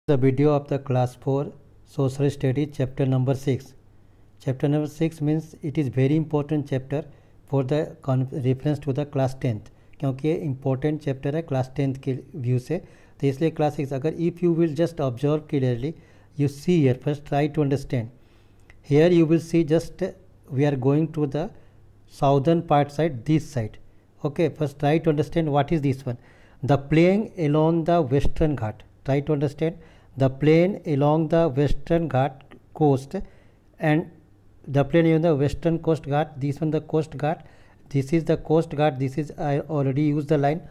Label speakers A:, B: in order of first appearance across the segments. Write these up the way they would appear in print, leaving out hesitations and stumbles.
A: The video of the class 4 social studies chapter number 6. Chapter number 6 means it is very important chapter for the reference to the class 10th, क्योंकि ये important chapter है class 10th के view से, तो इसलिए class 6 अगर if you will just observe clearly, you see here, first try to understand. Here you will see just we are going to the southern part side, this side. Okay, first try to understand what is this one. The plain along the western ghat. Try to understand the plain along the western ghat coast, and the plain along the western coast ghat, this one the coast ghat, this is the coast ghat, this is I already used the line,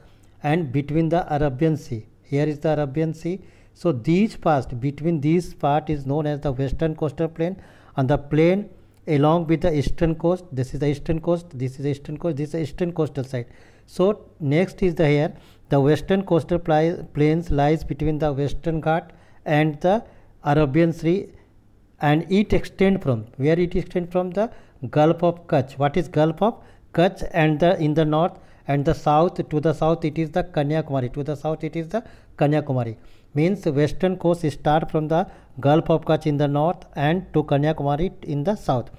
A: and between the Arabian Sea, here is the Arabian Sea. So these parts, between these part is known as the western coastal plain, and the plain along with the eastern coast, this is the eastern coast, this is the eastern coast, this is the eastern coastal side. So next is the here the western coastal plains lies between the western ghat and the Arabian Sea, and it extend from where it extend from the Gulf of Kutch. What is Gulf of Kutch? And the in the north and the south, to the south it is the Kanyakumari, to the south it is the Kanyakumari. Means western coast start from the Gulf of Kutch in the north and to Kanyakumari in the south,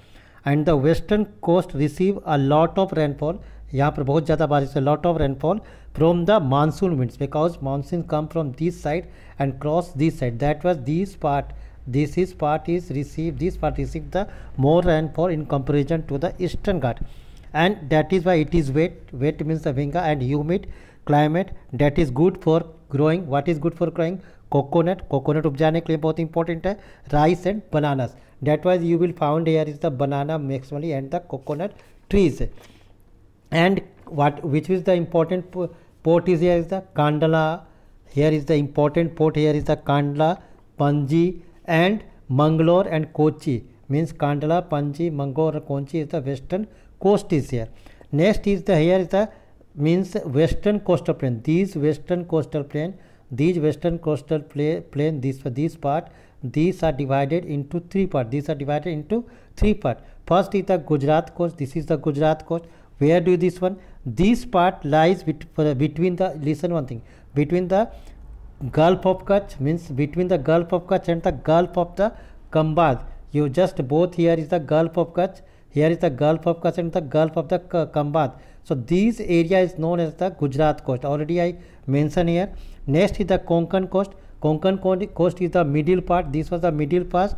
A: and the western coast receive a lot of rainfall. यहाँ पर बहुत ज़्यादा बारिश है, lot of rainfall from the monsoon winds, because monsoon come from this side and cross this side. That was this part. This part is received. This part received the more rainfall in comparison to the eastern ghat, and that is why it is wet. Wet means the vinga and humid climate. That is good for growing. What is good for growing? Coconut. Coconut उपजाने के लिए बहुत important है. Rice and bananas. That was you will found here is the banana maximally and the coconut trees. And which is the important port is here is the Kandla. Here is the important port, here is the Kandla, Panji and Mangalore and Kochi. Means Kandla, Panji, Mangalore, Kochi is the western coast is here. Next is the here is the means western coastal plain. These western coastal plain, this part, these are divided into three parts. First is the Gujarat coast. This is the Gujarat coast. Where do this one? This part lies between the, listen one thing, between the Gulf of Kutch, means between the Gulf of Kutch and the Gulf of the Khambhat. You just both, here is the Gulf of Kutch, here is the Gulf of Kutch and the Gulf of the Khambhat. So this area is known as the Gujarat coast. Already I mentioned here. Next is the Konkan coast. Konkan coast is the middle part. This was the middle part,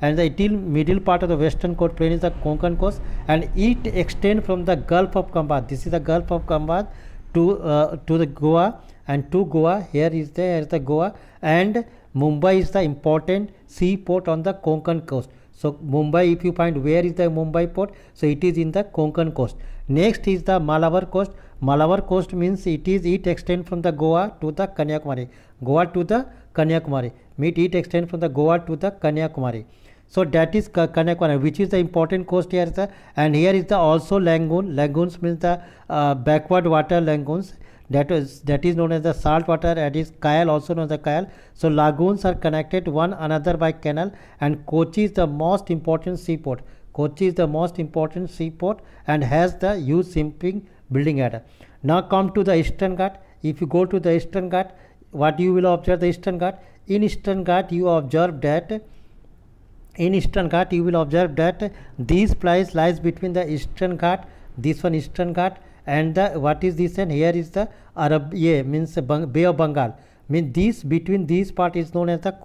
A: and the middle part of the western coast plain is the Konkan coast, and it extends from the Gulf of Khambhat. This is the Gulf of Khambhat to the Goa, and to Goa. Here is the Goa, and Mumbai is the important seaport on the Konkan coast. So Mumbai, if you find where is the Mumbai port, so it is in the Konkan coast. Next is the Malabar coast. Malabar coast means it extends from the Goa to the Kanyakumari. It extends from the Goa to the Kanyakumari. So that is Kanyakumari, which is the important coast here, sir. And here is the also lagoon. Lagoons means the backward water lagoons. That is known as the salt water, and is Kayal, also known as the Kayal. So lagoons are connected one another by canal, and Kochi is the most important seaport. And has the huge shipping building area. Now come to the Eastern Ghat. If you go to the Eastern Ghat, what you will observe the Eastern Ghat? In Eastern Ghat you observe that this place lies between the Eastern Ghat, this one Eastern Ghat, and the what is this, and here is the means Bay of Bengal. Means this between these part is known as the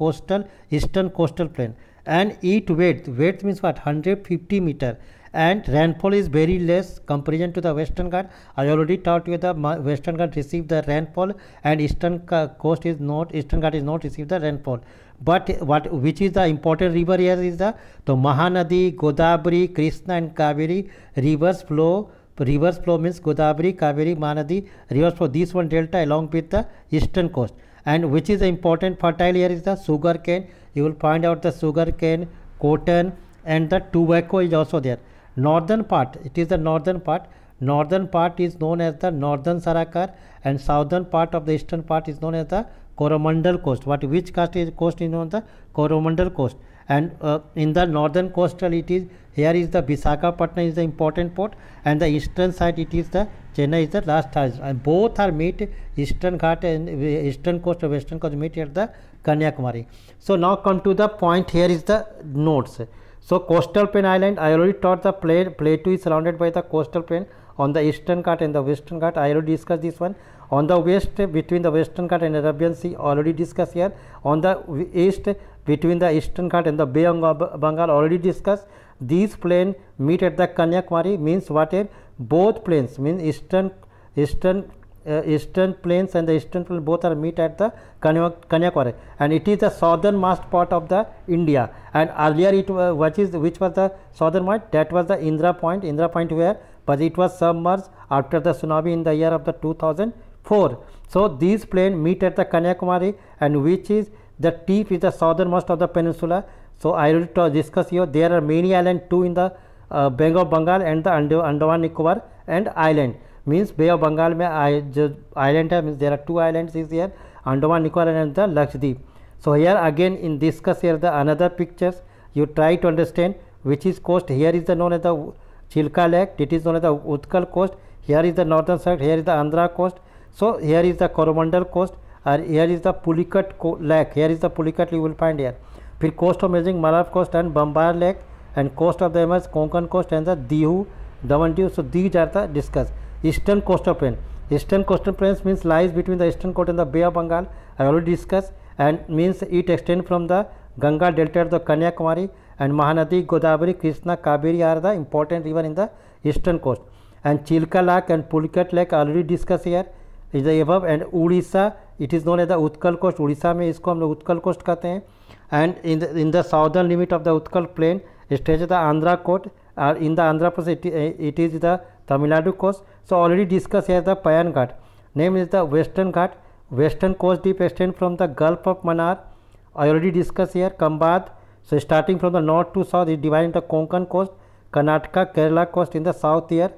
A: eastern coastal plain, and it width means what, 150 meter, and rainfall is very less comparison to the Western Ghat. I already taught you the Western Ghat receive the rainfall, and Eastern Ghat is not receive the rainfall. But which is the important river here is the Mahanadi, Godavari, Krishna and Kaveri rivers flow means Godavari, Kaveri, Mahanadi rivers flow this one delta along with the eastern coast. And which is the important fertile here is the sugar cane. You will find out the sugar cane, cotton, and the tobacco is also there. Northern part, it is the northern part. Northern part is known as the Northern Sarakar, and southern part of the eastern part is known as the Coromandel coast. Which coast is known the Coromandel coast, and in the northern coastal it is, here is the Visakhapatnam is the important port, and the eastern side it is the Chennai is the last side, and both are meet eastern ghat and eastern coast or western coast meet at the Kanyakumari. So now come to the point, here is the notes. So coastal plain island, I already taught the plateau is surrounded by the coastal plain on the eastern ghat and the western ghat, I already discussed this one. On the west, between the western ghat and Arabian Sea, already discussed here. On the east, between the eastern ghat and the Bay of Bengal, already discussed. These plains meet at the Kanyakumari, means what here? Both plains, means eastern plains and the eastern plains both are meet at the Kanyakumari, and it is the southernmost part of the India. And earlier it which was the southern point? That was the Indra Point. Indra Point where? But it was submerged after the tsunami in the year of the 2004. So these plains meet at the Kanyakumari, and which is the tip is the southernmost of the peninsula. So I will discuss here. There are many islands too in the Bay of Bengal and the Andaman Nicobar and island. Means Bay of Bengal में island है, means there are two islands is here, Andaman Nicobar and the Lakshadweep. So here again in discuss here the another pictures, you try to understand which is coast. Here is the known as the Chilka Lake, it is known as the Utkal coast. Here is the northern side, here is the Andhra coast. So here is the Coromandel coast, and here is the Pulicat lake, here is the Pulicat you will find here. फिर coast of Amazing Malab coast and Bambar lake, and coast of the MS Konkan coast and the Diu, Daman Diu. So these are the discussed. Eastern coastal plain. Eastern coastal plains means lies between the eastern coast and the Bay of Bengal. I already discussed, and means it extends from the Ganga delta to the Kanyakumari, and Mahanadi, Godavari, Krishna, Kaveri are the important river in the eastern coast. And Chilka Lake and Pulicat lake already discussed here is the above. And Odisha, it is known as the Utkal coast. Odisha में इसको हम लोग Utkal coast कहते हैं. And in the southern limit of the Utkal plain stretches the Andhra coast. In the Andhra Pradesh it is the Tamil Nadu coast. So already discussed here the Payan Ghat. Name is the Western Ghat. Western coast deep extend from the Gulf of Mannar. I already discussed here Kambad. So starting from the north to south, it divided into Konkan coast, Karnataka, Kerala coast in the south here.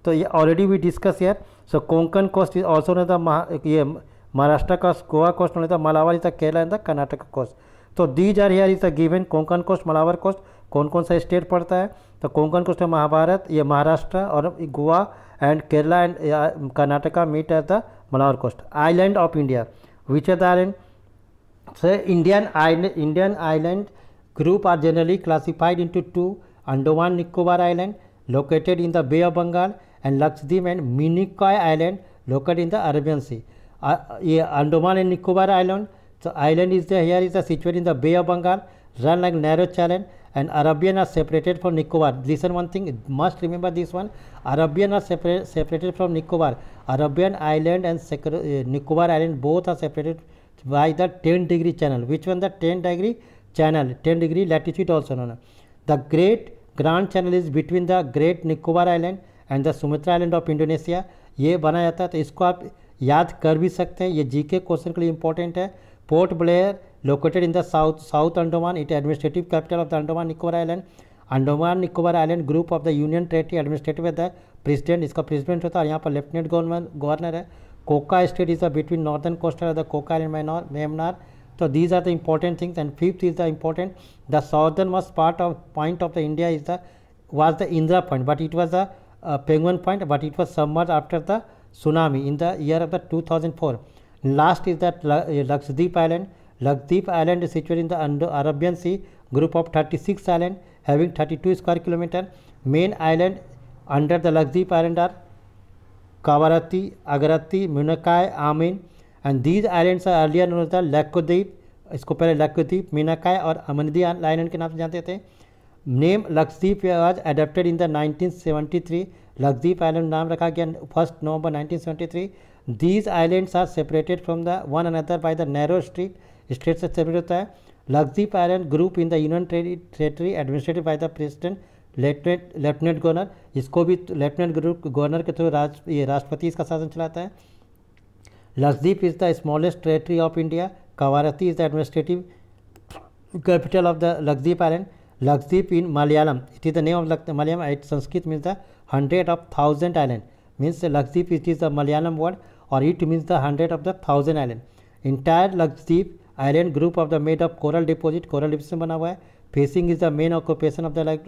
A: So already we discussed here. So Konkan coast is also known as the Maharashtra coast, Goa coast known as the Malabar is the Kerala and the Karnataka coast. तो these are here is the given Konkan coast, Malabar coast. कौन कौन सा state पड़ता है? तो Konkan coast है महाभारत, ये महाराष्ट्र और Goa and Kerala and Karnataka meet at the Malabar coast. Island of India, which are the island? So Indian island group are generally classified into two: Andaman Nicobar Island located in the Bay of Bengal, and Lakshadweep and Minicoy Island located in the Arabian Sea. Andaman and Nicobar Island, so island is there, here is the situated in the Bay of Bengal, run like narrow channel, and Arabian are separated from Nicobar. Listen one thing, must remember this one. Arabian are separated from Nicobar. Arabian Island and Nicobar Island both are separated by the 10-degree channel. Which one? The 10-degree channel, 10-degree latitude also known. The Great Grand Channel is between the Great Nicobar Island and the Sumatra Island of Indonesia. ये बना जाता है, तो इसको आप याद कर भी सकते हैं, ये जीके क्वेश्चन के लिए इंपॉर्टेंट है. Port Blair located in the south Andaman, it administrative capital of the Andaman Nicobar island. Andaman Nicobar island group of the union territory administrative है द प्रेसिडेंट, इसका प्रेसिडेंट होता है, और यहाँ पर लेफ्टिनेंट गवर्नर है. कोका state is the between northern coastal the कोका एंड मेमनार. So these are the important things. And fifth is the important, the southernmost point of the India was the Indra Point, but it was a Penguin Point, but it was submerged after the tsunami in the year of the 2004. Last is that Lakshadweep Island. Lakshadweep Island is situated in the Arabian Sea, group of 36 islands having 32 square kilometer. Main island under the Lakshadweep Island are Kavarati, Agarati, Munakai, Amin. And these islands are earlier known as the Lakshadweep, इसको पहले लक्षद्वीप, मीनाकाय और अमनदी island के नाम से जानते थे. Name Lakshadweep was adapted in the 1973. Lakshadweep island नाम रखा गया 1 नवंबर 1973. These islands are separated from the one another by the narrow strait से सेपरेट होता है. Lakshadweep island group in the union territory administrated by the president lieutenant governor. इसको भी लेफ्टिनेंट गवर्नर के थ्रू राष्ट्रपति इसका शासन चलाता है. Lakshadweep is the smallest territory of India. Kavarati is the administrative capital of the Lakshadweep Island. Lakshadweep in Malayalam, it is the name of Malayalam. It Sanskrit means the 100 of 1,000 island. Means the Lakshadweep, it is the Malayalam word, or it means the 100 of the 1,000 island. Entire Lakshadweep island group of the made of coral deposit, coral deposit बना हुआ है. Fishing is the main occupation of the like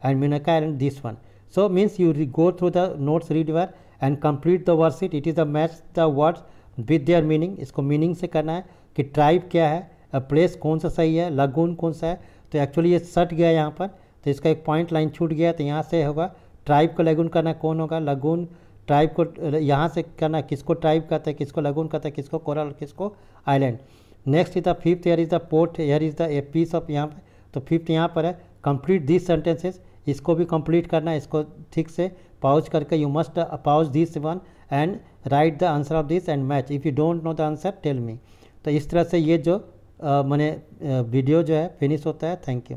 A: and Minicoy island this one. So means you go through the notes, read well and complete the worksheet. It is a match the words with their meaning. इसको meaning से करना है कि tribe क्या है, place कौन सा सही है, लगून कौन सा है. तो एक्चुअली ये सट गया यहाँ पर, तो इसका एक पॉइंट लाइन छूट गया. तो यहाँ से होगा ट्राइब को लगून करना, कौन होगा लगून. ट्राइब को यहाँ से करना, किसको ट्राइब कहते हैं, किसको लगून कहते हैं, किसको कोरल, किसको island. Next is the fifth, here is the port, here is the a piece of यहाँ पर. तो फिफ्थ यहाँ पर है कंप्लीट दिस सेंटेंसेस. इसको भी कंप्लीट करना है, इसको ठीक से पाउज करके you must pause this one and write the answer of this and match. If you don't know the answer tell me. तो इस तरह से ये जो मैंने वीडियो जो है फिनिश होता है. Thank you.